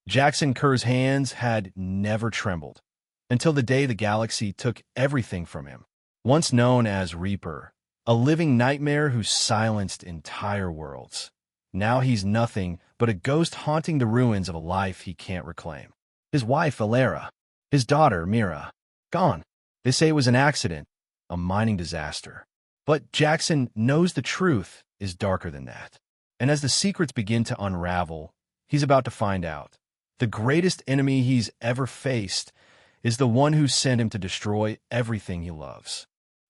Jaxon Kerr's hands had never trembled until the day the galaxy took everything from him. Once known as Reaper, a living nightmare who silenced entire worlds. Now he's nothing but a ghost haunting the ruins of a life he can't reclaim. His wife, Alara, his daughter, Mira, gone. They say it was an accident, a mining disaster. But Jaxon knows the truth is darker than that. And as the secrets begin to unravel, he's about to find out. The greatest enemy he's ever faced is the one who sent him to destroy everything he loves.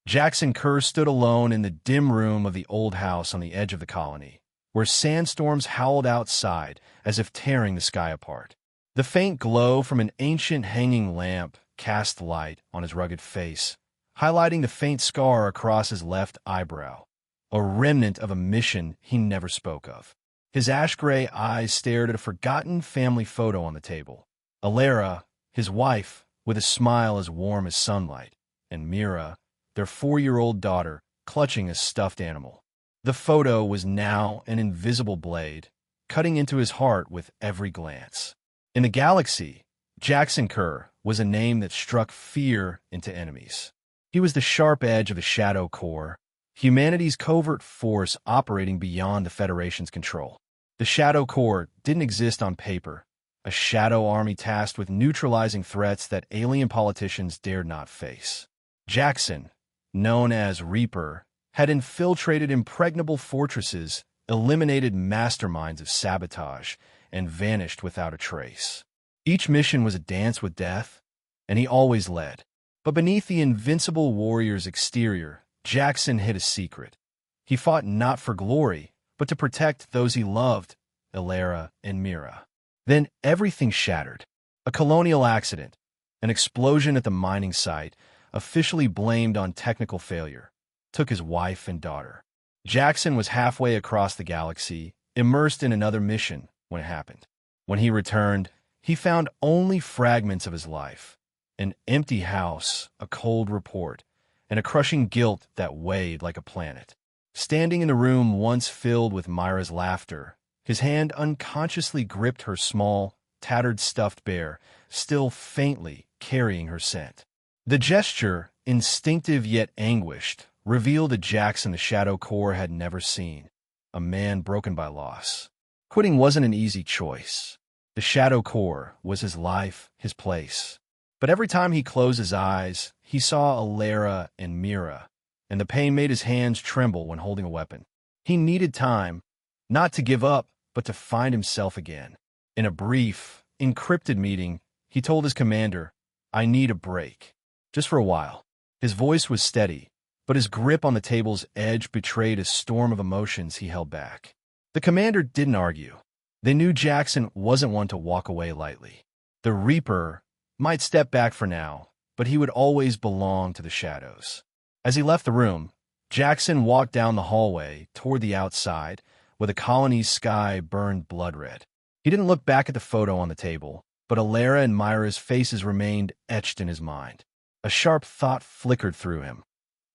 Jaxon Kerr stood alone in the dim room of the old house on the edge of the colony, where sandstorms howled outside as if tearing the sky apart. The faint glow from an ancient hanging lamp cast light on his rugged face, highlighting the faint scar across his left eyebrow, a remnant of a mission he never spoke of. His ash-gray eyes stared at a forgotten family photo on the table. Alara, his wife, with a smile as warm as sunlight, and Mira, their 4-year-old daughter, clutching a stuffed animal. The photo was now an invisible blade, cutting into his heart with every glance. In the galaxy, Jaxon Kerr was a name that struck fear into enemies. He was the sharp edge of the Shadow Corps, humanity's covert force operating beyond the Federation's control. The Shadow Corps didn't exist on paper, a shadow army tasked with neutralizing threats that alien politicians dared not face. Jaxon, known as Reaper, had infiltrated impregnable fortresses, eliminated masterminds of sabotage, and vanished without a trace. Each mission was a dance with death, and he always led. But beneath the invincible warrior's exterior, Jaxon hid a secret. He fought not for glory, but to protect those he loved, Alara and Mira. Then everything shattered. A colonial accident, an explosion at the mining site, officially blamed on technical failure, took his wife and daughter. Jaxon was halfway across the galaxy, immersed in another mission when it happened. When he returned, he found only fragments of his life, an empty house, a cold report, and a crushing guilt that weighed like a planet. Standing in the room once filled with Myra's laughter, his hand unconsciously gripped her small, tattered stuffed bear, still faintly carrying her scent. The gesture, instinctive yet anguished, revealed a Jaxon the Shadow Corps had never seen, a man broken by loss. Quitting wasn't an easy choice. The Shadow Corps was his life, his place. But every time he closed his eyes, he saw Alara and Mira, and the pain made his hands tremble when holding a weapon. He needed time, not to give up, but to find himself again. In a brief, encrypted meeting, he told his commander, "I need a break. Just for a while." His voice was steady, but his grip on the table's edge betrayed a storm of emotions he held back. The commander didn't argue. They knew Jaxon wasn't one to walk away lightly. The Reaper might step back for now, but he would always belong to the shadows. As he left the room, Jaxon walked down the hallway toward the outside, where the colony's sky burned blood red. He didn't look back at the photo on the table, but Alara and Myra's faces remained etched in his mind. A sharp thought flickered through him.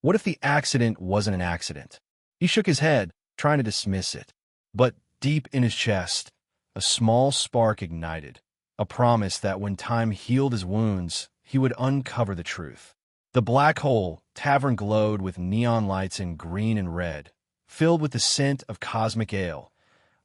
What if the accident wasn't an accident? He shook his head, trying to dismiss it. But deep in his chest, a small spark ignited, a promise that when time healed his wounds, he would uncover the truth. The Black Hole Tavern glowed with neon lights in green and red, filled with the scent of cosmic ale,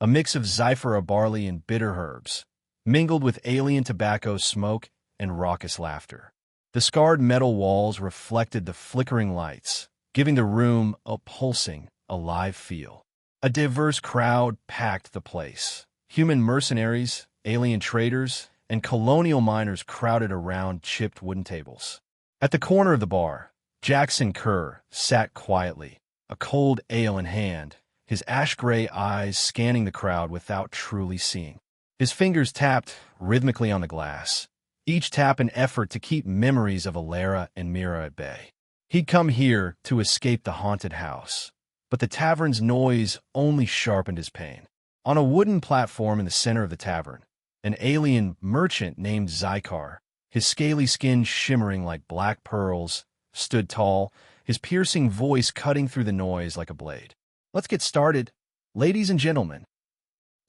a mix of Zyphora barley and bitter herbs, mingled with alien tobacco smoke and raucous laughter. The scarred metal walls reflected the flickering lights, giving the room a pulsing, alive feel. A diverse crowd packed the place. Human mercenaries, alien traders, and colonial miners crowded around chipped wooden tables. At the corner of the bar, Jaxon Kerr sat quietly, a cold ale in hand, his ash-gray eyes scanning the crowd without truly seeing. His fingers tapped rhythmically on the glass, each tap an effort to keep memories of Alara and Mira at bay. He'd come here to escape the haunted house, but the tavern's noise only sharpened his pain. On a wooden platform in the center of the tavern, an alien merchant named Zycar, his scaly skin shimmering like black pearls, stood tall, his piercing voice cutting through the noise like a blade. "Let's get started, ladies and gentlemen,"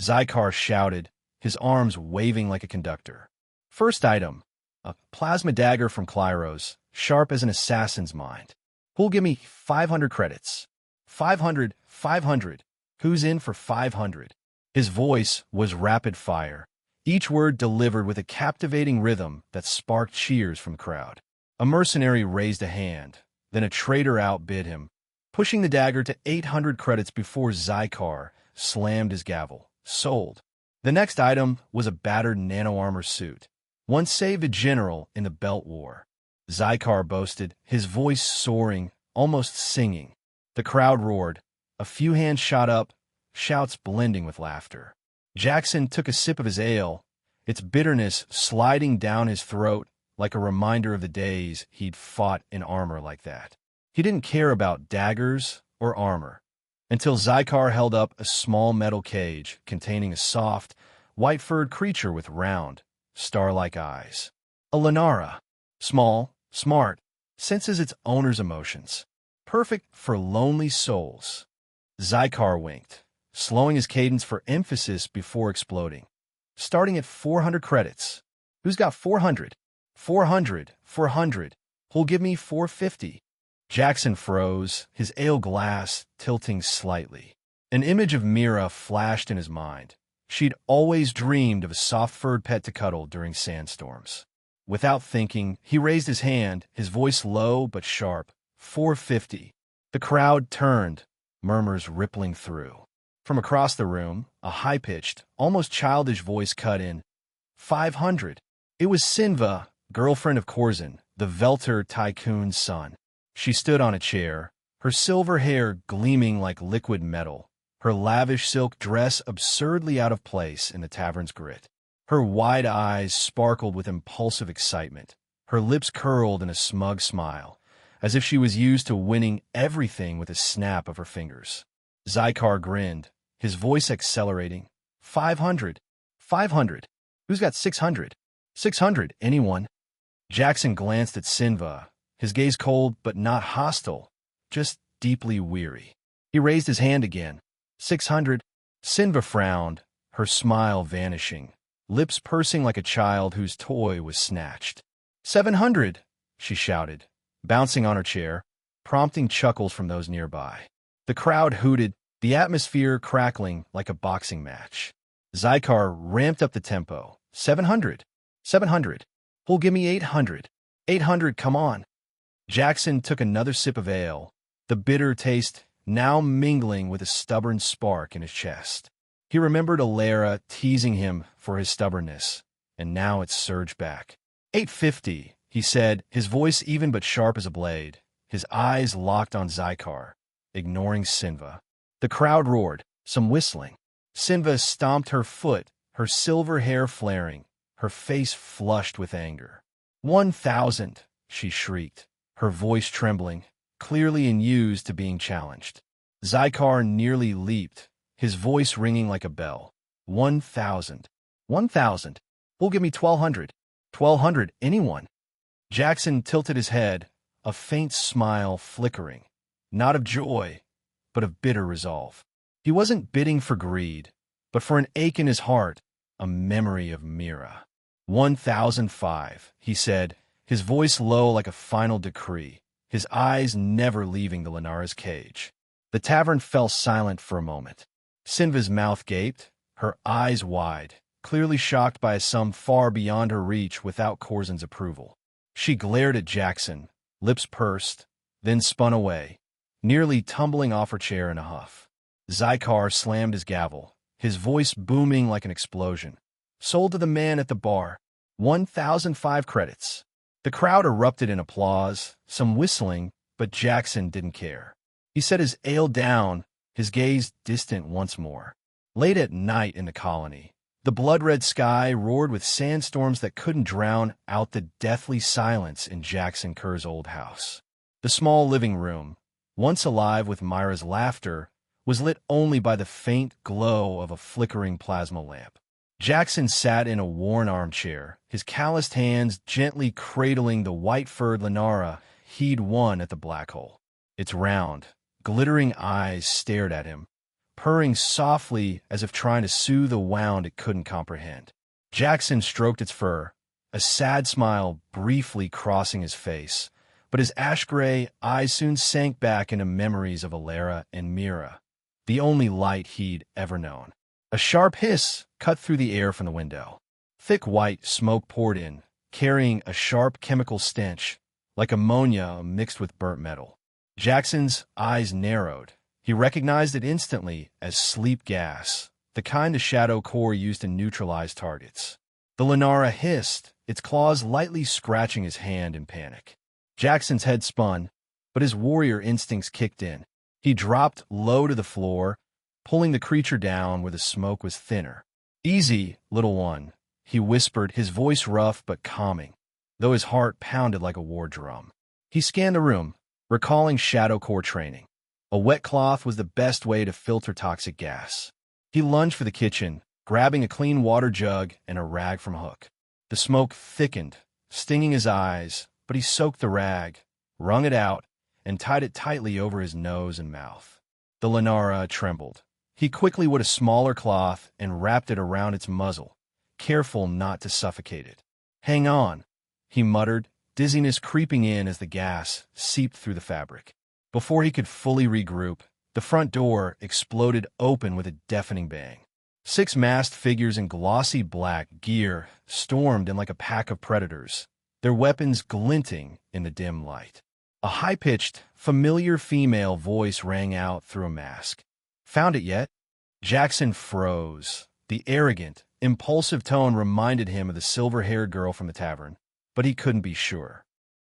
Zycar shouted, his arms waving like a conductor. First item, a plasma dagger from Klyros, sharp as an assassin's mind. Who'll give me 500 credits? 500, 500. Who's in for 500? His voice was rapid fire, each word delivered with a captivating rhythm that sparked cheers from the crowd. A mercenary raised a hand, then a traitor outbid him, pushing the dagger to 800 credits before Zycar slammed his gavel. Sold. The next item was a battered nano-armor suit. Once saved a general in the Belt War. Zycar boasted, his voice soaring, almost singing. The crowd roared. A few hands shot up, shouts blending with laughter. Jaxon took a sip of his ale, its bitterness sliding down his throat like a reminder of the days he'd fought in armor like that. He didn't care about daggers or armor, until Zycar held up a small metal cage containing a soft, white-furred creature with round, star-like eyes. A Lunara. Small, smart, senses its owner's emotions. Perfect for lonely souls. Zycar winked, slowing his cadence for emphasis before exploding. Starting at 400 credits. Who's got 400? 400, 400. Who'll give me 450? Jaxon froze, his ale glass tilting slightly. An image of Mira flashed in his mind. She'd always dreamed of a soft-furred pet to cuddle during sandstorms. Without thinking, he raised his hand, his voice low but sharp. 450. The crowd turned, murmurs rippling through. From across the room, a high-pitched, almost childish voice cut in. 500. It was Sinva, girlfriend of Corzin, the Velter tycoon's son. She stood on a chair, her silver hair gleaming like liquid metal, her lavish silk dress absurdly out of place in the tavern's grit. Her wide eyes sparkled with impulsive excitement, her lips curled in a smug smile, as if she was used to winning everything with a snap of her fingers. Zycar grinned, his voice accelerating. 500. 500. Who's got 600? 600. Anyone? Jaxon glanced at Sinva, his gaze cold but not hostile, just deeply weary. He raised his hand again. 600. Sinva frowned, her smile vanishing, lips pursing like a child whose toy was snatched. 700, she shouted, bouncing on her chair, prompting chuckles from those nearby. The crowd hooted, the atmosphere crackling like a boxing match. Zycar ramped up the tempo. 700. 700. Who'll give me 800? 800, come on. Jaxon took another sip of ale, the bitter taste now mingling with a stubborn spark in his chest. He remembered Alara teasing him for his stubbornness, and now it surged back. 850, he said, his voice even but sharp as a blade, his eyes locked on Zycar, ignoring Sinva. The crowd roared, some whistling. Sinva stomped her foot, her silver hair flaring, her face flushed with anger. 1,000, she shrieked, her voice trembling, clearly unused to being challenged. Zycar nearly leaped, his voice ringing like a bell. 1,000. 1,000. Who'll give me 1,200? 1,200, anyone? Jaxon tilted his head, a faint smile flickering, not of joy, but of bitter resolve. He wasn't bidding for greed, but for an ache in his heart, a memory of Mira. 1,005, he said, his voice low like a final decree, his eyes never leaving the Lunara's cage. The tavern fell silent for a moment. Sinva's mouth gaped, her eyes wide, clearly shocked by a sum far beyond her reach without Corzin's approval. She glared at Jaxon, lips pursed, then spun away, nearly tumbling off her chair in a huff. Zycar slammed his gavel, his voice booming like an explosion. Sold to the man at the bar. 1,005 credits. The crowd erupted in applause, some whistling, but Jaxon didn't care. He set his ale down, his gaze distant once more. Late at night in the colony, the blood-red sky roared with sandstorms that couldn't drown out the deathly silence in Jaxon Kerr's old house. The small living room, once alive with Myra's laughter, was lit only by the faint glow of a flickering plasma lamp. Jaxon sat in a worn armchair, his calloused hands gently cradling the white-furred Lunara he'd won at the black hole. Its round, glittering eyes stared at him, purring softly as if trying to soothe a wound it couldn't comprehend. Jaxon stroked its fur, a sad smile briefly crossing his face, but his ash-gray eyes soon sank back into memories of Alara and Mira, the only light he'd ever known. A sharp hiss cut through the air from the window. Thick white smoke poured in, carrying a sharp chemical stench, like ammonia mixed with burnt metal. Jackson's eyes narrowed. He recognized it instantly as sleep gas, the kind the Shadow Core used to neutralize targets. The Lunara hissed, its claws lightly scratching his hand in panic. Jackson's head spun, but his warrior instincts kicked in. He dropped low to the floor, pulling the creature down where the smoke was thinner. "Easy, little one," he whispered, his voice rough but calming, though his heart pounded like a war drum. He scanned the room, recalling Shadow Core training. A wet cloth was the best way to filter toxic gas. He lunged for the kitchen, grabbing a clean water jug and a rag from Hook. The smoke thickened, stinging his eyes, but he soaked the rag, wrung it out, and tied it tightly over his nose and mouth. The Lunara trembled. He quickly wet a smaller cloth and wrapped it around its muzzle, careful not to suffocate it. "Hang on," he muttered, dizziness creeping in as the gas seeped through the fabric. Before he could fully regroup, the front door exploded open with a deafening bang. 6 masked figures in glossy black gear stormed in like a pack of predators, their weapons glinting in the dim light. A high-pitched, familiar female voice rang out through a mask. "Found it yet?" Jaxon froze. The arrogant, impulsive tone reminded him of the silver-haired girl from the tavern, but he couldn't be sure.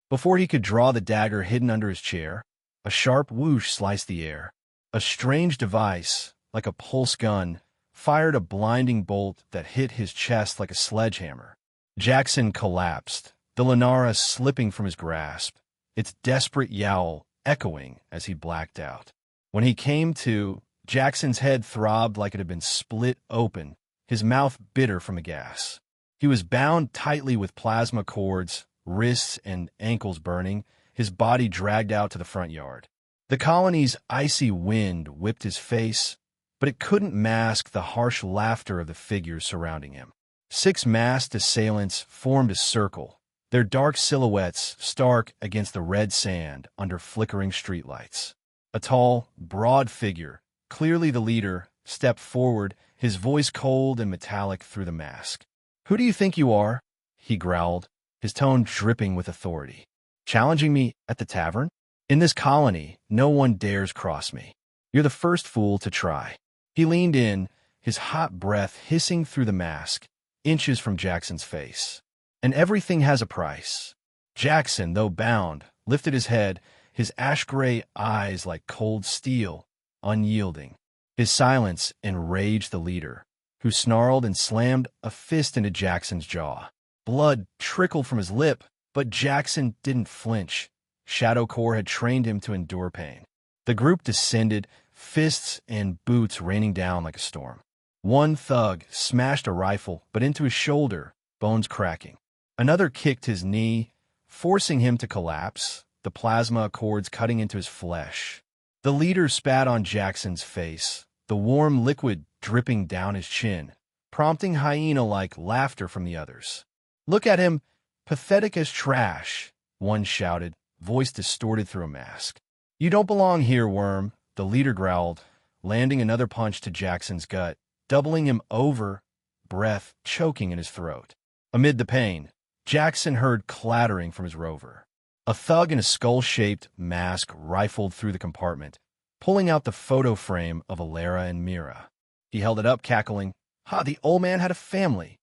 Before he could draw the dagger hidden under his chair, a sharp whoosh sliced the air. A strange device, like a pulse gun, fired a blinding bolt that hit his chest like a sledgehammer. Jaxon collapsed, the Lunara slipping from his grasp, its desperate yowl echoing as he blacked out. When he came to, Jackson's head throbbed like it had been split open, his mouth bitter from the gas. He was bound tightly with plasma cords, wrists and ankles burning, his body dragged out to the front yard. The colony's icy wind whipped his face, but it couldn't mask the harsh laughter of the figures surrounding him. 6 masked assailants formed a circle, their dark silhouettes stark against the red sand under flickering streetlights. A tall, broad figure, clearly the leader, stepped forward, his voice cold and metallic through the mask. "Who do you think you are?" he growled, his tone dripping with authority. "Challenging me at the tavern? In this colony, no one dares cross me. You're the first fool to try." He leaned in, his hot breath hissing through the mask, inches from Jackson's face. "And everything has a price." Jaxon, though bound, lifted his head, his ash-gray eyes like cold steel, unyielding. His silence enraged the leader, who snarled and slammed a fist into Jackson's jaw. Blood trickled from his lip, but Jaxon didn't flinch. Shadow Core had trained him to endure pain. The group descended, fists and boots raining down like a storm. One thug smashed a rifle, but into his shoulder, bones cracking. Another kicked his knee, forcing him to collapse, the plasma cords cutting into his flesh. The leader spat on Jackson's face, the warm liquid dripping down his chin, prompting hyena-like laughter from the others. "Look at him, pathetic as trash," one shouted, voice distorted through a mask. "You don't belong here, worm," the leader growled, landing another punch to Jackson's gut, doubling him over, breath choking in his throat. Amid the pain, Jaxon heard clattering from his rover. A thug in a skull-shaped mask rifled through the compartment, pulling out the photo frame of Alara and Mira. He held it up, cackling, "Ha, the old man had a family."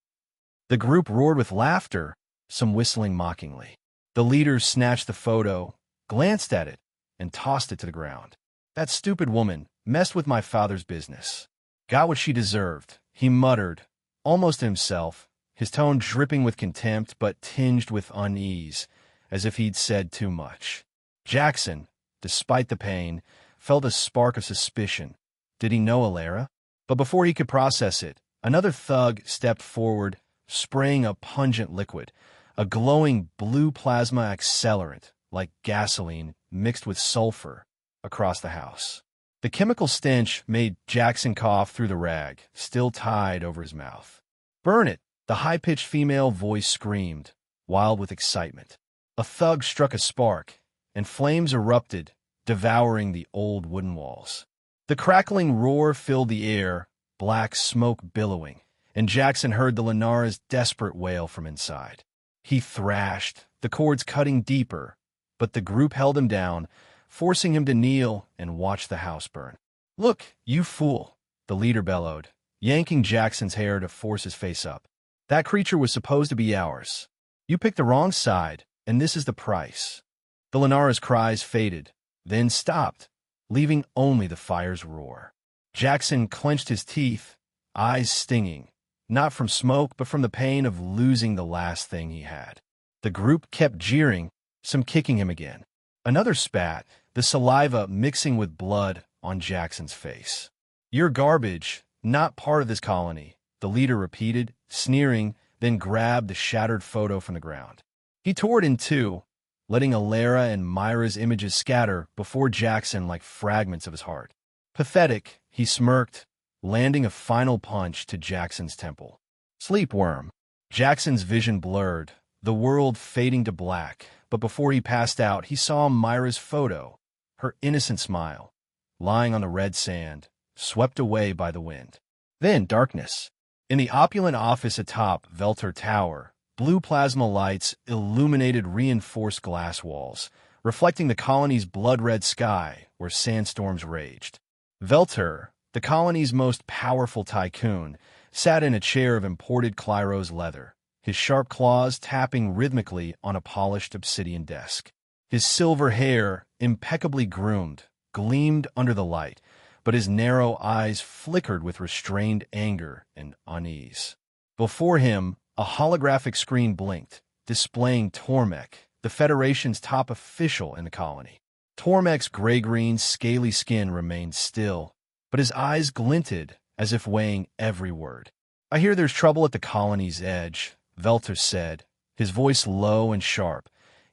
The group roared with laughter, some whistling mockingly. The leader snatched the photo, glanced at it, and tossed it to the ground. "That stupid woman messed with my father's business. Got what she deserved," he muttered, almost to himself, his tone dripping with contempt but tinged with unease, as if he'd said too much. Jaxon, despite the pain, felt a spark of suspicion. Did he know Alara? But before he could process it, another thug stepped forward, spraying a pungent liquid, a glowing blue plasma accelerant, like gasoline mixed with sulfur, across the house. The chemical stench made Jaxon cough through the rag, still tied over his mouth. "Burn it!" the high-pitched female voice screamed, wild with excitement. A thug struck a spark, and flames erupted, devouring the old wooden walls. The crackling roar filled the air, black smoke billowing, and Jaxon heard the Lunara's desperate wail from inside. He thrashed, the cords cutting deeper, but the group held him down, forcing him to kneel and watch the house burn. "Look, you fool!" the leader bellowed, yanking Jackson's hair to force his face up. "That creature was supposed to be ours. You picked the wrong side, and this is the price." The Lunara's cries faded, then stopped, leaving only the fire's roar. Jaxon clenched his teeth, eyes stinging, not from smoke but from the pain of losing the last thing he had. The group kept jeering, some kicking him again. Another spat, the saliva mixing with blood on Jackson's face. "You're garbage, not part of this colony," the leader repeated, sneering, then grabbed the shattered photo from the ground. He tore it in two, letting Alara and Myra's images scatter before Jaxon like fragments of his heart. Pathetic, he smirked, landing a final punch to Jackson's temple. "Sleepworm." Jackson's vision blurred, the world fading to black, but before he passed out, he saw Myra's photo, her innocent smile, lying on the red sand, swept away by the wind. Then darkness. In the opulent office atop Velter Tower, blue plasma lights illuminated reinforced glass walls, reflecting the colony's blood-red sky where sandstorms raged. Velter, the colony's most powerful tycoon, sat in a chair of imported Clyros leather, his sharp claws tapping rhythmically on a polished obsidian desk. His silver hair, impeccably groomed, gleamed under the light, but his narrow eyes flickered with restrained anger and unease. Before him, a holographic screen blinked, displaying Tormek, the Federation's top official in the colony. Tormek's gray-green, scaly skin remained still, but his eyes glinted as if weighing every word. "I hear there's trouble at the colony's edge," Velter said, his voice low and sharp,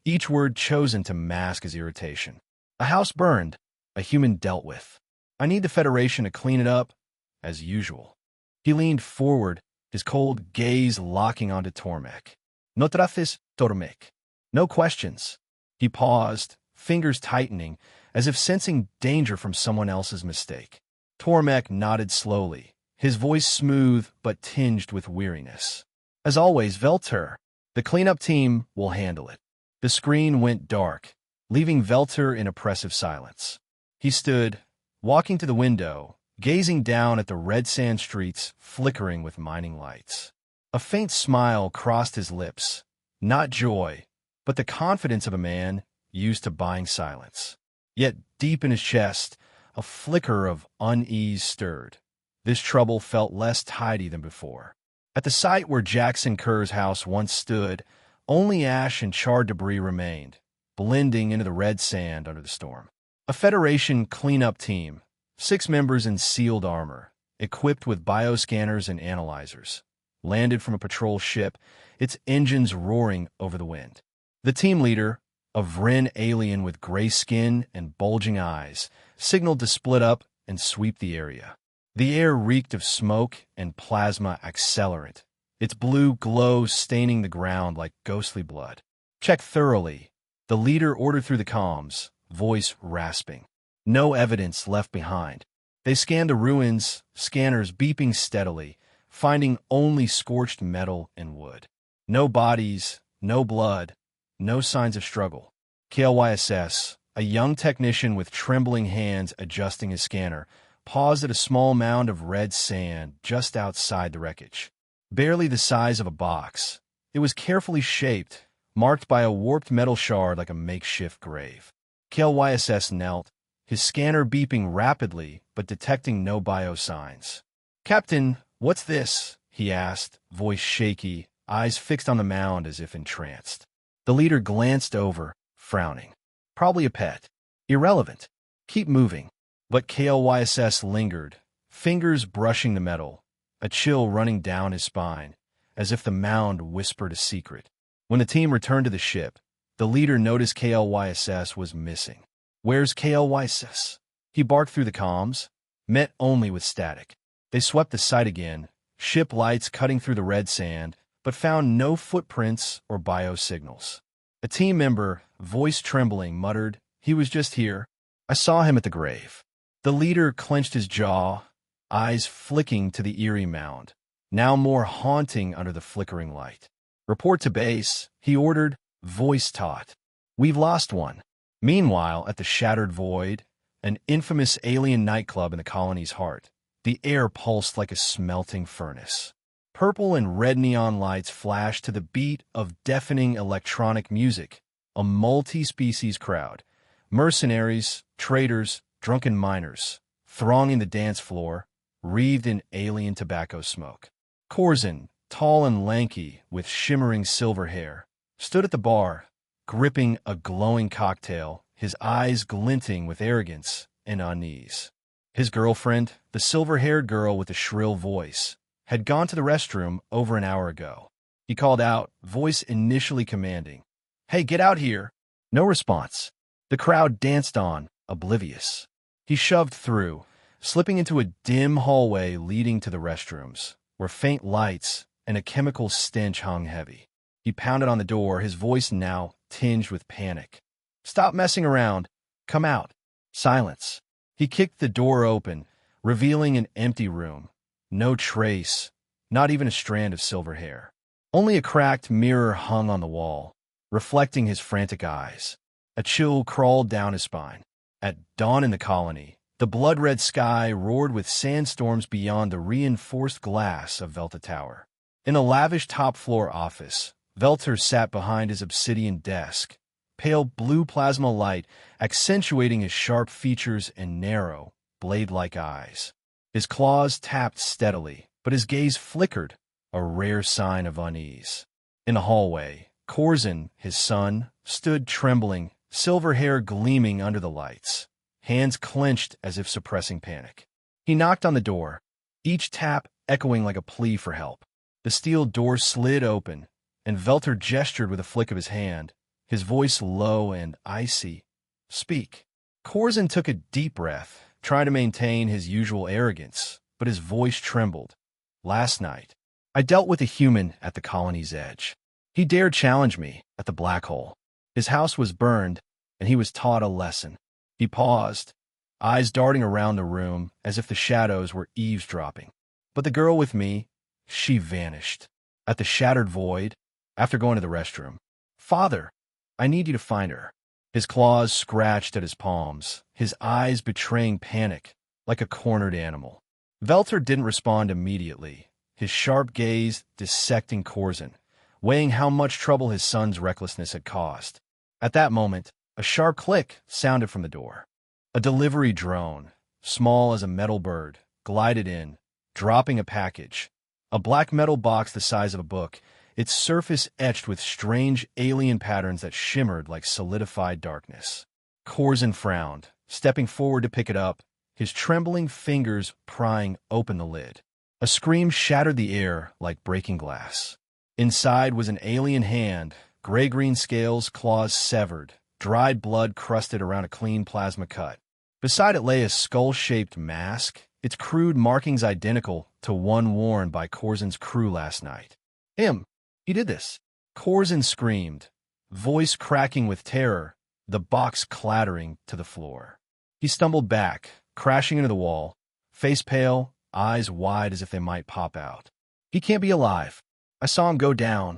each word chosen to mask his irritation. "A house burned, a human dealt with. I need the Federation to clean it up, as usual." He leaned forward, his cold gaze locking onto Tormek. "No traces, Tormek." "No questions." He paused, fingers tightening, as if sensing danger from someone else's mistake. Tormek nodded slowly, his voice smooth but tinged with weariness. "As always, Velter. The cleanup team will handle it." The screen went dark, leaving Velter in oppressive silence. He stood, walking to the window, gazing down at the red sand streets flickering with mining lights. A faint smile crossed his lips, not joy, but the confidence of a man used to buying silence. Yet deep in his chest, a flicker of unease stirred. This trouble felt less tidy than before. At the site where Jaxon Kerr's house once stood, only ash and charred debris remained, blending into the red sand under the storm. A Federation cleanup team, 6 members in sealed armor, equipped with bioscanners and analyzers, landed from a patrol ship, its engines roaring over the wind. The team leader, a Vryn alien with gray skin and bulging eyes, signaled to split up and sweep the area. The air reeked of smoke and plasma accelerant, its blue glow staining the ground like ghostly blood. "Check thoroughly," the leader ordered through the comms, voice rasping. No evidence left behind. They scanned the ruins, scanners beeping steadily, finding only scorched metal and wood. No bodies, no blood, no signs of struggle. KLYSS, a young technician with trembling hands adjusting his scanner, paused at a small mound of red sand just outside the wreckage. Barely the size of a box, it was carefully shaped, marked by a warped metal shard like a makeshift grave. KLYSS knelt, his scanner beeping rapidly but detecting no biosigns. "Captain, what's this?" he asked, voice shaky, eyes fixed on the mound as if entranced. The leader glanced over, frowning. "Probably a pet. Irrelevant. Keep moving." But KLYSS lingered, fingers brushing the metal, a chill running down his spine, as if the mound whispered a secret. When the team returned to the ship, the leader noticed KLYSS was missing. "Where's KLYSS?" He barked through the comms, met only with static. They swept the site again, ship lights cutting through the red sand, but found no footprints or biosignals. A team member, voice trembling, muttered, "He was just here. I saw him at the grave." The leader clenched his jaw, eyes flicking to the eerie mound, now more haunting under the flickering light. "Report to base," he ordered, voice taut. "We've lost one." Meanwhile, at the shattered void, an infamous alien nightclub in the colony's heart, the air pulsed like a smelting furnace. Purple and red neon lights flashed to the beat of deafening electronic music. A multi-species crowd, mercenaries, traders, drunken miners, thronging the dance floor, wreathed in alien tobacco smoke. Corzin, tall and lanky, with shimmering silver hair, stood at the bar, gripping a glowing cocktail, his eyes glinting with arrogance and unease. His girlfriend, the silver-haired girl with the shrill voice, had gone to the restroom over an hour ago. He called out, voice initially commanding, "Hey, get out here!" No response. The crowd danced on, oblivious. He shoved through, slipping into a dim hallway leading to the restrooms, where faint lights and a chemical stench hung heavy. He pounded on the door, his voice now tinged with panic. "Stop messing around. Come out." Silence. He kicked the door open, revealing an empty room. No trace, not even a strand of silver hair. Only a cracked mirror hung on the wall, reflecting his frantic eyes. A chill crawled down his spine. At dawn in the colony, the blood-red sky roared with sandstorms beyond the reinforced glass of Velta Tower. In a lavish top-floor office, Velter sat behind his obsidian desk, pale blue plasma light accentuating his sharp features and narrow, blade-like eyes. His claws tapped steadily, but his gaze flickered, a rare sign of unease. In the hallway, Corzin, his son, stood trembling, silver hair gleaming under the lights, hands clenched as if suppressing panic. He knocked on the door, each tap echoing like a plea for help. The steel door slid open, and Velter gestured with a flick of his hand, his voice low and icy. "Speak." Corzin took a deep breath, trying to maintain his usual arrogance, but his voice trembled. "Last night, I dealt with a human at the colony's edge. He dared challenge me at the black hole. His house was burned, and he was taught a lesson." He paused, eyes darting around the room as if the shadows were eavesdropping. "But the girl with me, she vanished. At the shattered void, after going to the restroom. Father, I need you to find her." His claws scratched at his palms, his eyes betraying panic, like a cornered animal. Velter didn't respond immediately, his sharp gaze dissecting Corzin, weighing how much trouble his son's recklessness had caused. At that moment, a sharp click sounded from the door. A delivery drone, small as a metal bird, glided in, dropping a package. A black metal box the size of a book, its surface etched with strange alien patterns that shimmered like solidified darkness. Corzin frowned, stepping forward to pick it up, his trembling fingers prying open the lid. A scream shattered the air like breaking glass. Inside was an alien hand, gray-green scales, claws severed, dried blood crusted around a clean plasma cut. Beside it lay a skull-shaped mask, its crude markings identical to one worn by Corzin's crew last night. "Him! He did this!" Corzin screamed, voice cracking with terror, the box clattering to the floor. He stumbled back, crashing into the wall, face pale, eyes wide as if they might pop out. "He can't be alive. I saw him go down."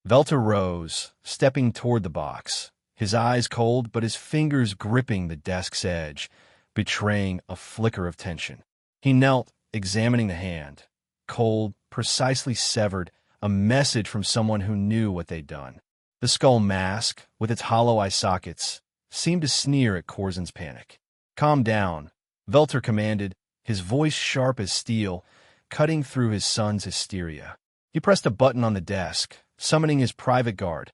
Velter rose, stepping toward the box, his eyes cold but his fingers gripping the desk's edge, betraying a flicker of tension. He knelt, examining the hand, cold, precisely severed, a message from someone who knew what they'd done. The skull mask, with its hollow eye sockets, seemed to sneer at Corzin's panic. "Calm down," Velter commanded, his voice sharp as steel, cutting through his son's hysteria. He pressed a button on the desk, summoning his private guard,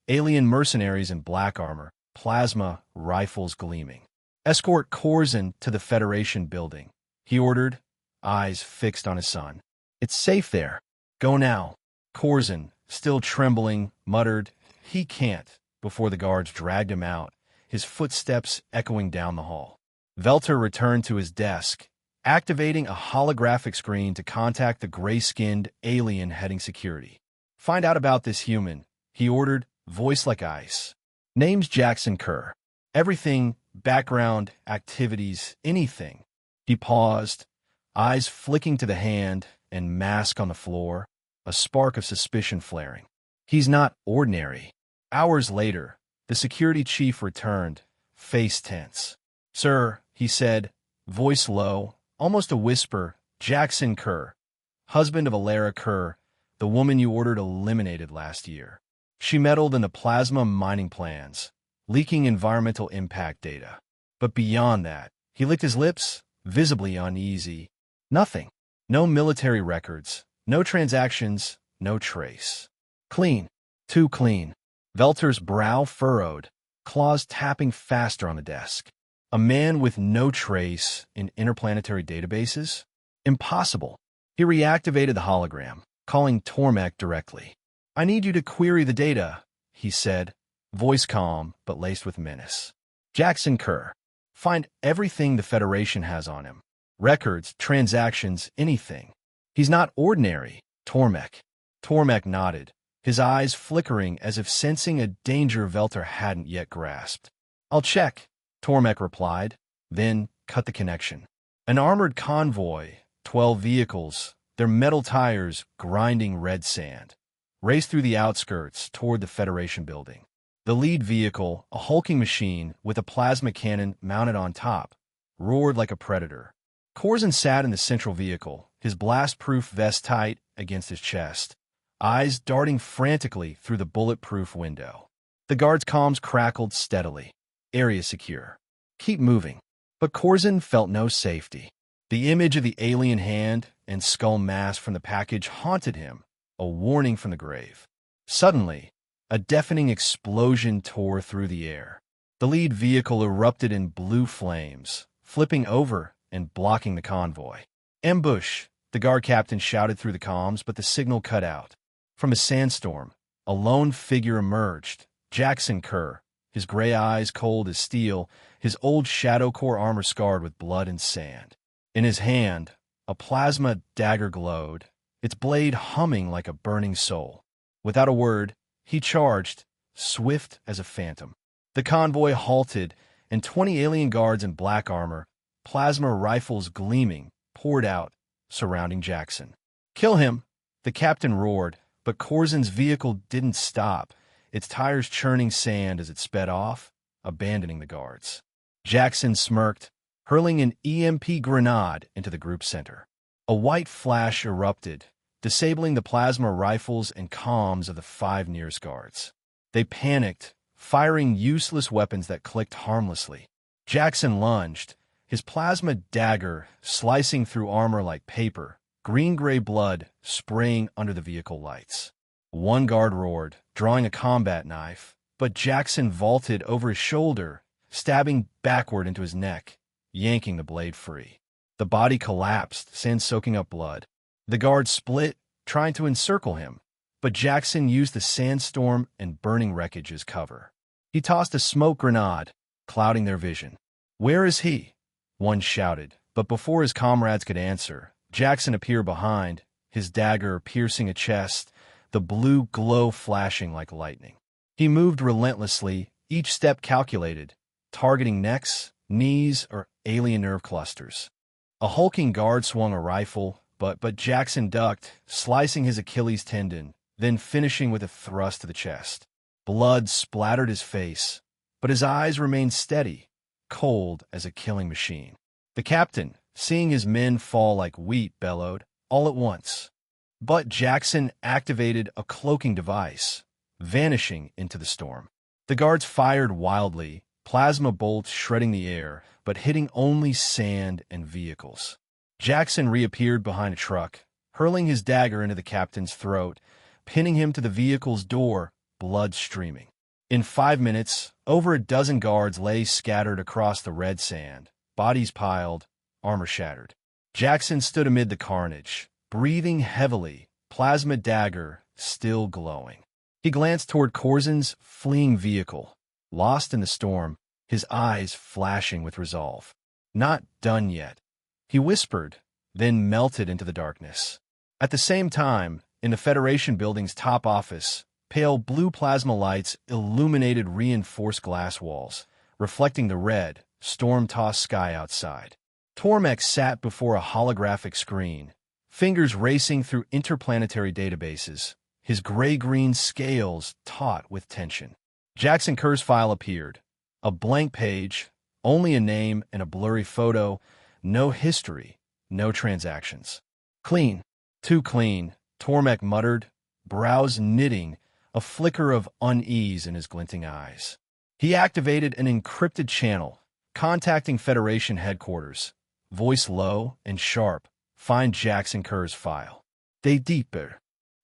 alien mercenaries in black armor, plasma rifles gleaming. "Escort Corzin to the Federation building," he ordered, eyes fixed on his son. "It's safe there. Go now." Corzin, still trembling, muttered, "He can't," before the guards dragged him out, his footsteps echoing down the hall. Velter returned to his desk, activating a holographic screen to contact the gray-skinned alien heading security. "Find out about this human," he ordered, voice like ice. "Name's Jaxon Kerr. Everything, background, activities, anything." He paused, eyes flicking to the hand and mask on the floor, a spark of suspicion flaring. "He's not ordinary." Hours later, the security chief returned, face tense. "Sir," he said, voice low, almost a whisper, "Jaxon Kerr, husband of Alara Kerr, the woman you ordered eliminated last year. She meddled in the plasma mining plans, leaking environmental impact data. But beyond that," he licked his lips, visibly uneasy. "Nothing. No military records, no transactions, no trace. Clean. Too clean." Velter's brow furrowed, claws tapping faster on the desk. A man with no trace in interplanetary databases? Impossible. He reactivated the hologram, calling Tormek directly. "I need you to query the data," he said, voice calm but laced with menace. "Jaxon Kerr. Find everything the Federation has on him. Records, transactions, anything. He's not ordinary, Tormek." Tormek nodded, his eyes flickering as if sensing a danger Velter hadn't yet grasped. "I'll check," Tormek replied, then cut the connection. An armored convoy, 12 vehicles, their metal tires grinding red sand, raced through the outskirts toward the Federation building. The lead vehicle, a hulking machine with a plasma cannon mounted on top, roared like a predator. Corzin sat in the central vehicle, his blast-proof vest tight against his chest, eyes darting frantically through the bulletproof window. The guard's comms crackled steadily. "Area secure. Keep moving." But Corzin felt no safety. The image of the alien hand and skull mask from the package haunted him, a warning from the grave. Suddenly, a deafening explosion tore through the air. The lead vehicle erupted in blue flames, flipping over and blocking the convoy. "Ambush!" the guard captain shouted through the comms, but the signal cut out. From a sandstorm, a lone figure emerged, Jaxon Kerr, his gray eyes cold as steel, his old Shadow Core armor scarred with blood and sand. In his hand, a plasma dagger glowed, its blade humming like a burning soul. Without a word, he charged, swift as a phantom. The convoy halted, and 20 alien guards in black armor, plasma rifles gleaming, poured out, surrounding Jaxon. "Kill him!" the captain roared, but Corzin's vehicle didn't stop, its tires churning sand as it sped off, abandoning the guards. Jaxon smirked, hurling an EMP grenade into the group center. A white flash erupted, disabling the plasma rifles and comms of the 5 nearest guards. They panicked, firing useless weapons that clicked harmlessly. Jaxon lunged, his plasma dagger slicing through armor like paper, green-gray blood spraying under the vehicle lights. One guard roared, drawing a combat knife, but Jaxon vaulted over his shoulder, stabbing backward into his neck, yanking the blade free. The body collapsed, sand soaking up blood. The guard split, trying to encircle him, but Jaxon used the sandstorm and burning wreckage as cover. He tossed a smoke grenade, clouding their vision. "Where is he?" one shouted, but before his comrades could answer, Jaxon appeared behind, his dagger piercing a chest, the blue glow flashing like lightning. He moved relentlessly, each step calculated, targeting necks, knees, or alien nerve clusters. A hulking guard swung a rifle, but Jaxon ducked, slicing his Achilles tendon, then finishing with a thrust to the chest. Blood splattered his face, but his eyes remained steady, cold as a killing machine. The captain, seeing his men fall like wheat, bellowed, "All at once." But Jaxon activated a cloaking device, vanishing into the storm. The guards fired wildly, plasma bolts shredding the air, but hitting only sand and vehicles. Jaxon reappeared behind a truck, hurling his dagger into the captain's throat, pinning him to the vehicle's door, blood streaming. In 5 minutes, over a dozen guards lay scattered across the red sand, bodies piled, armor shattered. Jaxon stood amid the carnage, breathing heavily, plasma dagger still glowing. He glanced toward Corzin's fleeing vehicle, lost in the storm, his eyes flashing with resolve. Not done yet. He whispered, then melted into the darkness. At the same time, in the Federation building's top office, pale blue plasma lights illuminated reinforced glass walls, reflecting the red, storm-tossed sky outside. Tormek sat before a holographic screen, fingers racing through interplanetary databases, his gray-green scales taut with tension. Jaxon Kerr's file appeared. A blank page, only a name and a blurry photo, no history, no transactions. Clean. Too clean, Tormek muttered, brows knitting, a flicker of unease in his glinting eyes. He activated an encrypted channel, contacting Federation headquarters. Voice low and sharp, find Jaxon Kerr's file. De deeper.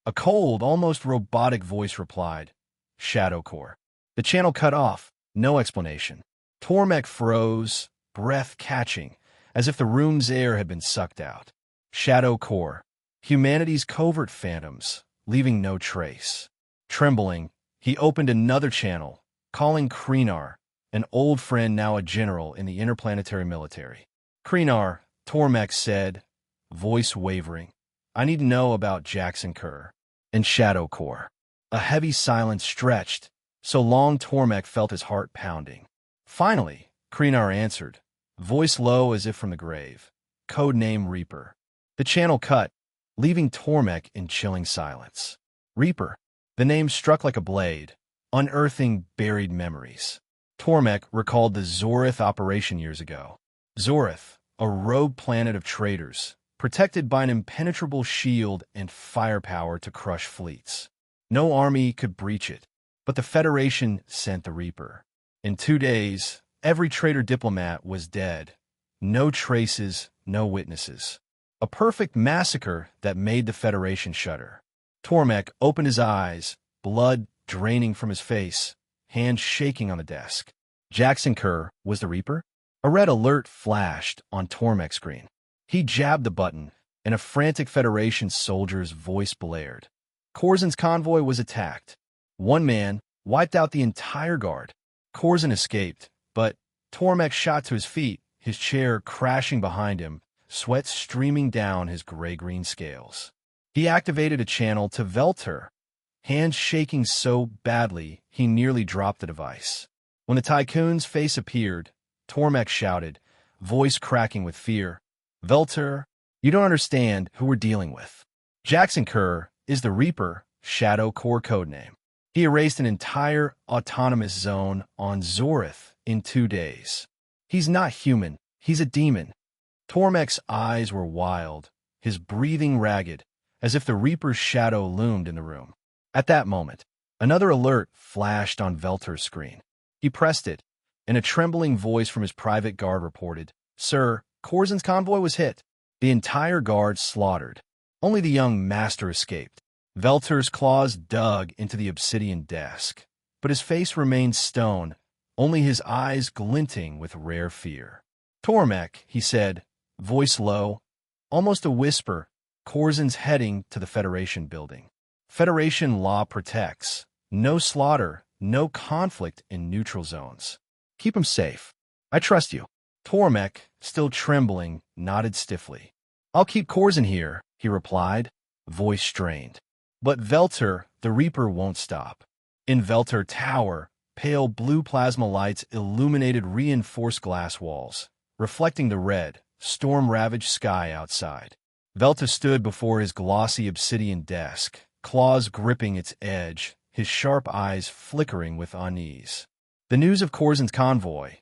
A cold, almost robotic voice replied. Shadow Core. The channel cut off, no explanation. Tormek froze, breath catching, as if the room's air had been sucked out. Shadow Core. Humanity's covert phantoms, leaving no trace. Trembling, he opened another channel, calling Krenar, an old friend now a general in the interplanetary military. Krenar, Tormek said, voice wavering. I need to know about Jaxon Kerr and Shadow Core. A heavy silence stretched, so long Tormek felt his heart pounding. Finally, Krenar answered, voice low as if from the grave. Codename Reaper. The channel cut, leaving Tormek in chilling silence. Reaper. The name struck like a blade, unearthing buried memories. Tormek recalled the Zorith operation years ago. Zorith, a rogue planet of traitors, protected by an impenetrable shield and firepower to crush fleets. No army could breach it, but the Federation sent the Reaper. In 2 days, every traitor diplomat was dead. No traces, no witnesses. A perfect massacre that made the Federation shudder. Tormek opened his eyes, blood draining from his face, hands shaking on the desk. Jaxon Kerr was the Reaper? A red alert flashed on Tormek's screen. He jabbed the button, and a frantic Federation soldier's voice blared. Corzin's convoy was attacked. One man wiped out the entire guard. Corzin escaped, but Tormek shot to his feet, his chair crashing behind him, sweat streaming down his gray-green scales. He activated a channel to Velter, hands shaking so badly he nearly dropped the device. When the Tycoon's face appeared, Tormek shouted, voice cracking with fear, Velter, you don't understand who we're dealing with. Jaxon Kerr is the Reaper, Shadow Core codename. He erased an entire autonomous zone on Zorith in 2 days. He's not human, he's a demon. Tormek's eyes were wild, his breathing ragged, as if the Reaper's shadow loomed in the room. At that moment, another alert flashed on Velter's screen. He pressed it, and a trembling voice from his private guard reported, Sir, Corzin's convoy was hit. The entire guard slaughtered. Only the young master escaped. Velter's claws dug into the obsidian desk, but his face remained stone, only his eyes glinting with rare fear. Tormek, he said, voice low, almost a whisper, Corzin's heading to the Federation building. Federation law protects. No slaughter, no conflict in neutral zones. Keep him safe. I trust you. Tormek, still trembling, nodded stiffly. I'll keep Corzin here, he replied, voice strained. But Velter, the Reaper, won't stop. In Velter Tower, pale blue plasma lights illuminated reinforced glass walls, reflecting the red, storm-ravaged sky outside. Velter stood before his glossy obsidian desk, claws gripping its edge, his sharp eyes flickering with unease. The news of Corzin's convoy,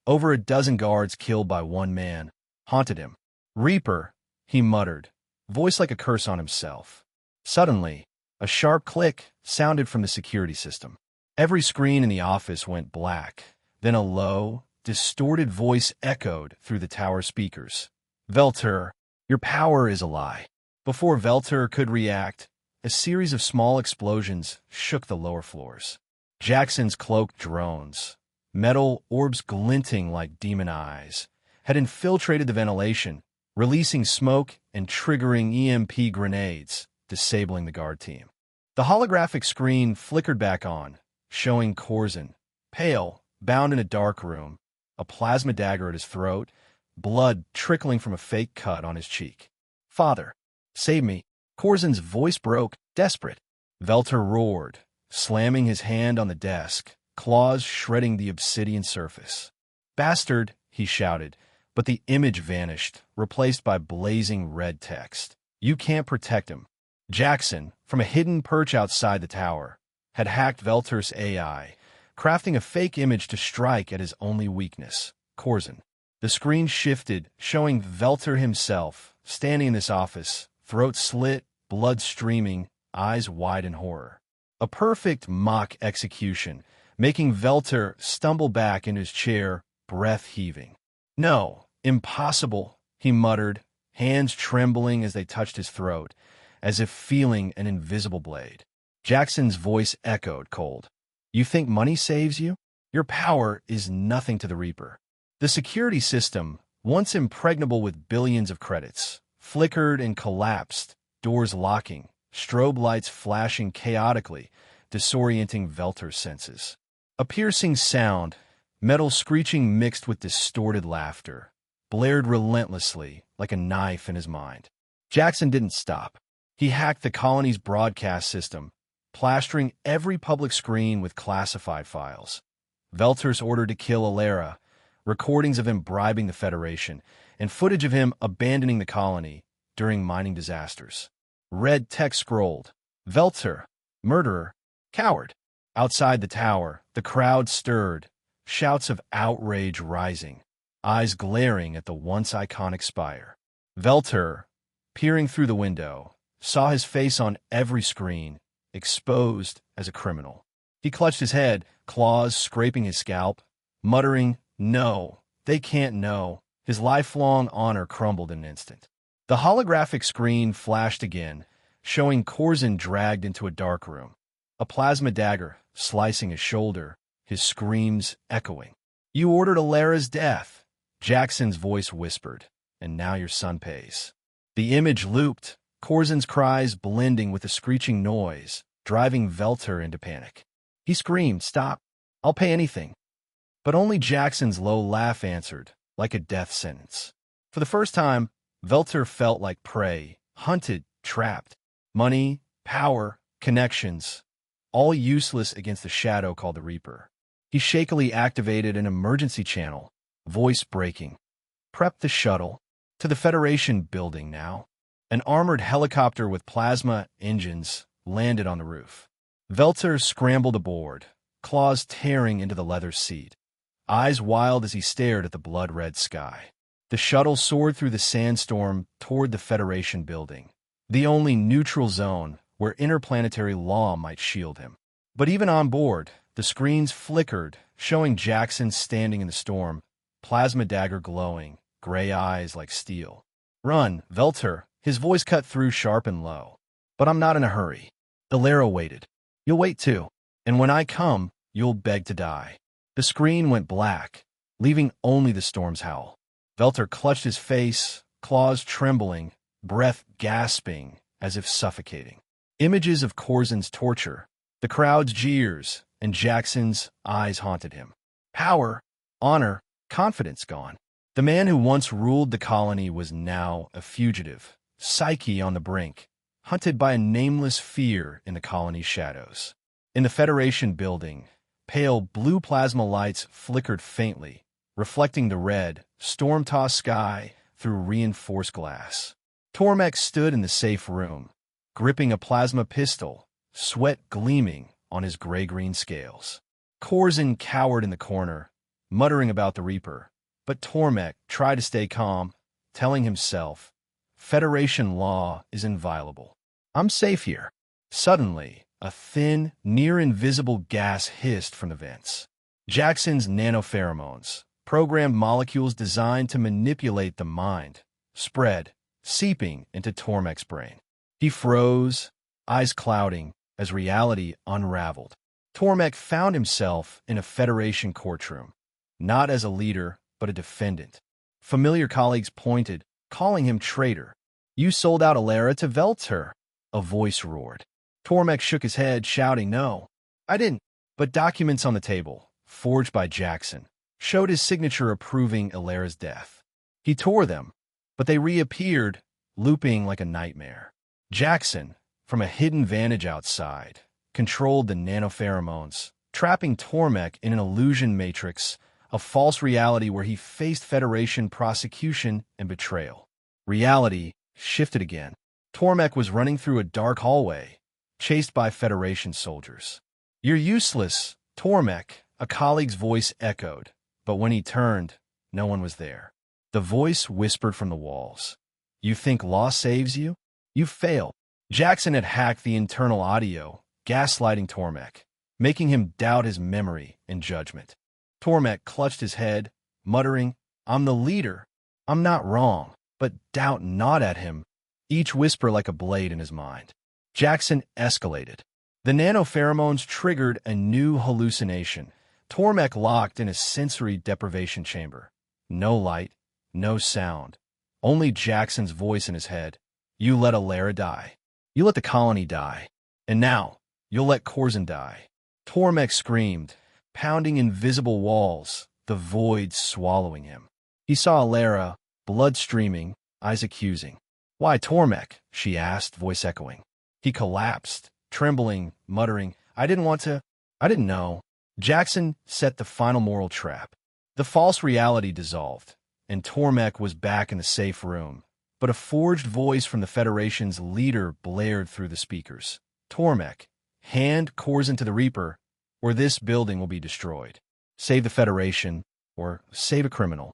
over a dozen guards killed by one man, haunted him. Reaper, he muttered, voice like a curse on himself. Suddenly, a sharp click sounded from the security system. Every screen in the office went black. Then a low, distorted voice echoed through the tower speakers. Velter, your power is a lie. Before Velter could react, a series of small explosions shook the lower floors. Jaxon's cloaked drones, metal orbs glinting like demon eyes, had infiltrated the ventilation, releasing smoke and triggering EMP grenades, disabling the guard team. The holographic screen flickered back on, showing Corzin, pale, bound in a dark room, a plasma dagger at his throat, blood trickling from a fake cut on his cheek. "Father, save me." Corzin's voice broke, desperate. Velter roared, slamming his hand on the desk, claws shredding the obsidian surface. "Bastard," he shouted, but the image vanished, replaced by blazing red text. "You can't protect him." Jaxon, from a hidden perch outside the tower, had hacked Velter's AI, crafting a fake image to strike at his only weakness, Corzin. The screen shifted, showing Velter himself, standing in this office, throat slit, blood streaming, eyes wide in horror. A perfect mock execution, making Velter stumble back in his chair, breath heaving. "No, impossible," he muttered, hands trembling as they touched his throat, as if feeling an invisible blade. Jackson's voice echoed cold. "You think money saves you? Your power is nothing to the Reaper." The security system, once impregnable with billions of credits, flickered and collapsed, doors locking, strobe lights flashing chaotically, disorienting Velter's senses. A piercing sound, metal screeching mixed with distorted laughter, blared relentlessly like a knife in his mind. Jaxon didn't stop. He hacked the colony's broadcast system, plastering every public screen with classified files. Velter's order to kill Alara, recordings of him bribing the Federation, and footage of him abandoning the colony during mining disasters. Red text scrolled, "Velter, murderer, coward." Outside the tower, the crowd stirred, shouts of outrage rising, eyes glaring at the once iconic spire. Velter, peering through the window, saw his face on every screen, exposed as a criminal. He clutched his head, claws scraping his scalp, muttering, "No, they can't know." His lifelong honor crumbled in an instant. The holographic screen flashed again, showing Corzin dragged into a dark room, a plasma dagger slicing his shoulder, his screams echoing. "You ordered Alara's death," Jackson's voice whispered, "and now your son pays." The image looped, Corzin's cries blending with the screeching noise, driving Velter into panic. He screamed, "Stop! I'll pay anything." But only Jackson's low laugh answered, like a death sentence. For the first time, Velter felt like prey, hunted, trapped. Money, power, connections, all useless against the shadow called the Reaper. He shakily activated an emergency channel, voice breaking. "Prep the shuttle. To the Federation building now." An armored helicopter with plasma engines landed on the roof. Velter scrambled aboard, claws tearing into the leather seat, eyes wild as he stared at the blood-red sky. The shuttle soared through the sandstorm toward the Federation building, the only neutral zone where interplanetary law might shield him. But even on board, the screens flickered, showing Jaxon standing in the storm, plasma dagger glowing, gray eyes like steel. "Run, Velter," his voice cut through sharp and low. "But I'm not in a hurry." Alara waited. "You'll wait too. And when I come, you'll beg to die." The screen went black, leaving only the storm's howl. Velter clutched his face, claws trembling, breath gasping as if suffocating. Images of Corzin's torture, the crowd's jeers, and Jackson's eyes haunted him. Power, honor, confidence gone. The man who once ruled the colony was now a fugitive, psyche on the brink, hunted by a nameless fear in the colony's shadows. In the Federation building, pale blue plasma lights flickered faintly, reflecting the red, storm-tossed sky through reinforced glass. Tormek stood in the safe room, gripping a plasma pistol, sweat gleaming on his gray-green scales. Corzin cowered in the corner, muttering about the Reaper, but Tormek tried to stay calm, telling himself, "Federation law is inviolable. I'm safe here." Suddenly, a thin, near-invisible gas hissed from the vents. Jackson's nanopheromones, programmed molecules designed to manipulate the mind, spread, seeping into Tormek's brain. He froze, eyes clouding, as reality unraveled. Tormek found himself in a Federation courtroom, not as a leader, but a defendant. Familiar colleagues pointed, calling him traitor. "You sold out Alara to Velter," a voice roared. Tormek shook his head, shouting, "No, I didn't." But documents on the table, forged by Jaxon, showed his signature approving Alara's death. He tore them, but they reappeared, looping like a nightmare. Jaxon, from a hidden vantage outside, controlled the nanopheromones, trapping Tormek in an illusion matrix, a false reality where he faced Federation prosecution and betrayal. Reality shifted again. Tormek was running through a dark hallway, chased by Federation soldiers. "You're useless, Tormek," a colleague's voice echoed, but when he turned, no one was there. The voice whispered from the walls. "You think law saves you? You failed." Jaxon had hacked the internal audio, gaslighting Tormek, making him doubt his memory and judgment. Tormek clutched his head, muttering, "I'm the leader. I'm not wrong." But doubt gnawed at him, each whisper like a blade in his mind. Jaxon escalated. The nanopheromones triggered a new hallucination. Tormek locked in a sensory deprivation chamber. No light, no sound, only Jackson's voice in his head. "You let Alara die. You let the colony die. And now, you'll let Corzin die." Tormek screamed, pounding invisible walls, the void swallowing him. He saw Alara, blood streaming, eyes accusing. "Why, Tormek?" she asked, voice echoing. He collapsed, trembling, muttering, I didn't know." Jaxon set the final moral trap. The false reality dissolved, and Tormek was back in the safe room, but a forged voice from the Federation's leader blared through the speakers. "Tormek, hand Corzin to the Reaper, or this building will be destroyed. Save the Federation, or save a criminal."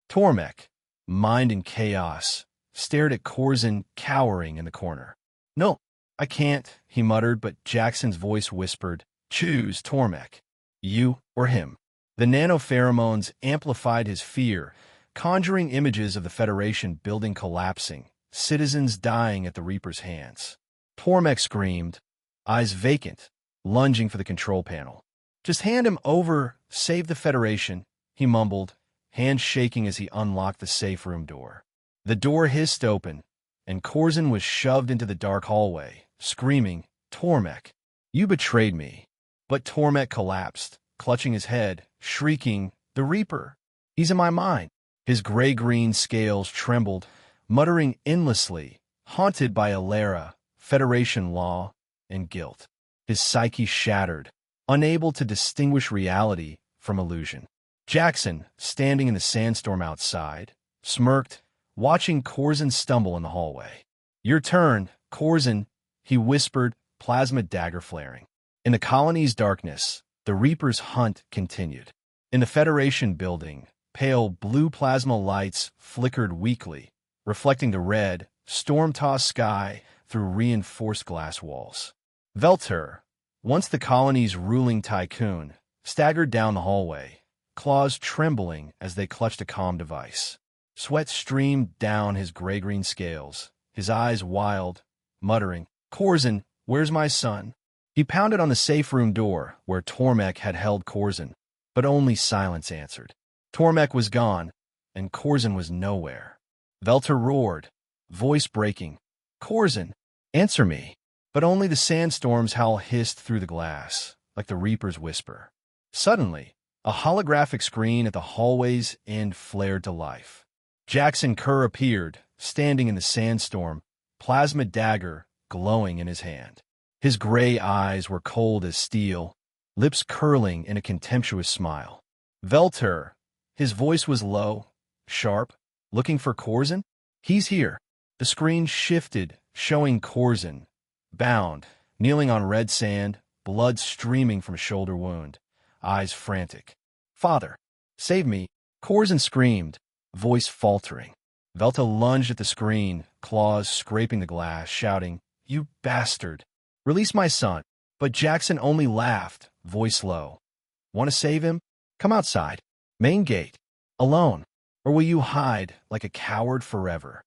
Tormek, mind in chaos, stared at Corzin cowering in the corner. "No, I can't," he muttered, but Jackson's voice whispered, "Choose, Tormek. You or him." The nanopheromones amplified his fear, conjuring images of the Federation building collapsing, citizens dying at the Reaper's hands. Tormek screamed, eyes vacant, lunging for the control panel. "Just hand him over, save the Federation," he mumbled, hands shaking as he unlocked the safe room door. The door hissed open, and Corzin was shoved into the dark hallway, screaming, "Tormek, you betrayed me." But Tormek collapsed, clutching his head, shrieking, "The Reaper! He's in my mind." His gray-green scales trembled, muttering endlessly, haunted by Alara, Federation law, and guilt. His psyche shattered, unable to distinguish reality from illusion. Jaxon, standing in the sandstorm outside, smirked, watching Corzin stumble in the hallway. "Your turn, Corzin," he whispered, plasma dagger flaring. In the colony's darkness, the Reaper's hunt continued. In the Federation building, pale blue plasma lights flickered weakly, reflecting the red, storm-tossed sky through reinforced glass walls. Velter, once the colony's ruling tycoon, staggered down the hallway, claws trembling as they clutched a comm device. Sweat streamed down his gray-green scales, his eyes wild, muttering, "Corzin, where's my son?" He pounded on the safe room door where Tormek had held Corzin, but only silence answered. Tormek was gone, and Corzin was nowhere. Velter roared, voice breaking, "Corzin, answer me!" But only the sandstorm's howl hissed through the glass, like the Reaper's whisper. Suddenly, a holographic screen at the hallway's end flared to life. Jaxon Kerr appeared, standing in the sandstorm, plasma dagger glowing in his hand. His gray eyes were cold as steel, lips curling in a contemptuous smile. "Velter," his voice was low, sharp, "looking for Corzin?" "He's here." The screen shifted, showing Corzin, bound, kneeling on red sand, blood streaming from a shoulder wound, eyes frantic. "Father, save me!" Corzin screamed, voice faltering. Velta lunged at the screen, claws scraping the glass, shouting, "You bastard! Release my son!" But Jaxon only laughed, voice low. "Want to save him? Come outside. Main gate. Alone. Or will you hide like a coward forever?"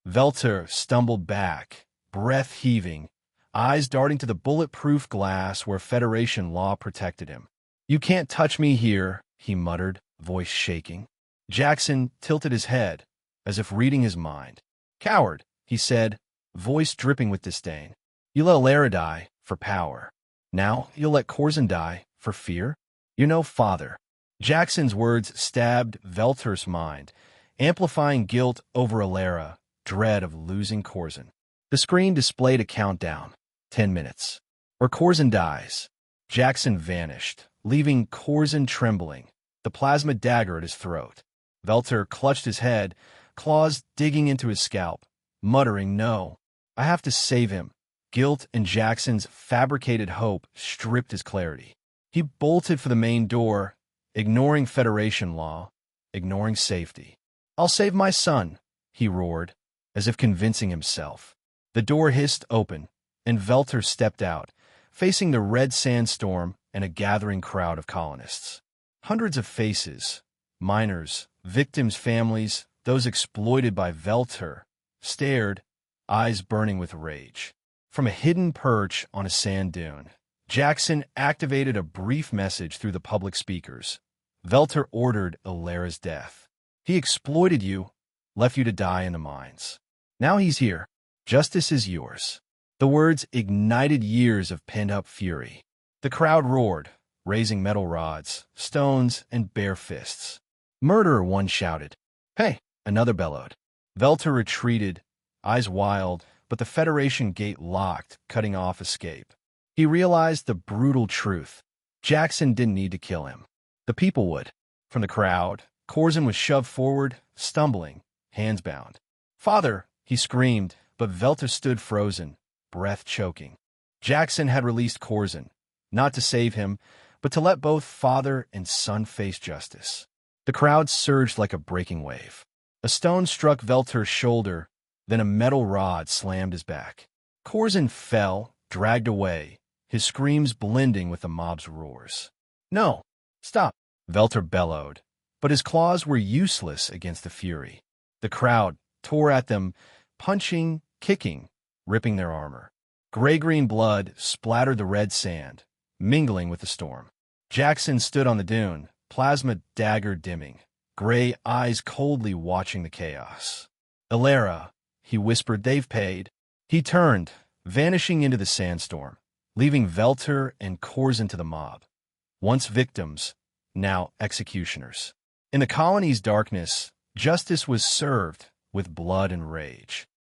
Velter stumbled back, breath heaving, eyes darting to the bulletproof glass where Federation law protected him. "You can't touch me here," he muttered, voice shaking. Jaxon tilted his head, as if reading his mind. "Coward," he said, voice dripping with disdain. "You let Alara die for power. Now you'll let Corzin die for fear? You're no father." Jackson's words stabbed Velter's mind, amplifying guilt over Alara, dread of losing Corzin. The screen displayed a countdown, 10 minutes. Or Corzin dies. Jaxon vanished, leaving Corzin trembling, the plasma dagger at his throat. Velter clutched his head, claws digging into his scalp, muttering, "No, I have to save him." Guilt and Jaxon's fabricated hope stripped his clarity. He bolted for the main door, ignoring Federation law, ignoring safety. "I'll save my son," he roared, as if convincing himself. The door hissed open, and Velter stepped out, facing the red sandstorm and a gathering crowd of colonists. Hundreds of faces, miners, victims' families, those exploited by Velter, stared, eyes burning with rage. From a hidden perch on a sand dune, Jaxon activated a brief message through the public speakers. Velter ordered Alara's death. "He exploited you, left you to die in the mines. Now he's here. Justice is yours." The words ignited years of pent-up fury. The crowd roared, raising metal rods, stones, and bare fists. "Murderer," one shouted. "Hey," another bellowed. Velter retreated, eyes wild, but the Federation gate locked, cutting off escape. He realized the brutal truth. Jaxon didn't need to kill him. The people would. From the crowd, Corzin was shoved forward, stumbling, hands bound. "Father!" he screamed, but Velter stood frozen, breath choking. Jaxon had released Corzin, not to save him, but to let both father and son face justice. The crowd surged like a breaking wave. A stone struck Velter's shoulder, then a metal rod slammed his back. Corzin fell, dragged away, his screams blending with the mob's roars. "No! Stop!" Velter bellowed, but his claws were useless against the fury. The crowd tore at them, punching, kicking, ripping their armor. Gray-green blood splattered the red sand, mingling with the storm. Jaxon stood on the dune, plasma dagger dimming, gray eyes coldly watching the chaos. "Alara," he whispered, "they've paid." He turned, vanishing into the sandstorm, leaving Velter and Corzin to the mob. Once victims, now executioners. In the colony's darkness, justice was served with blood and rage.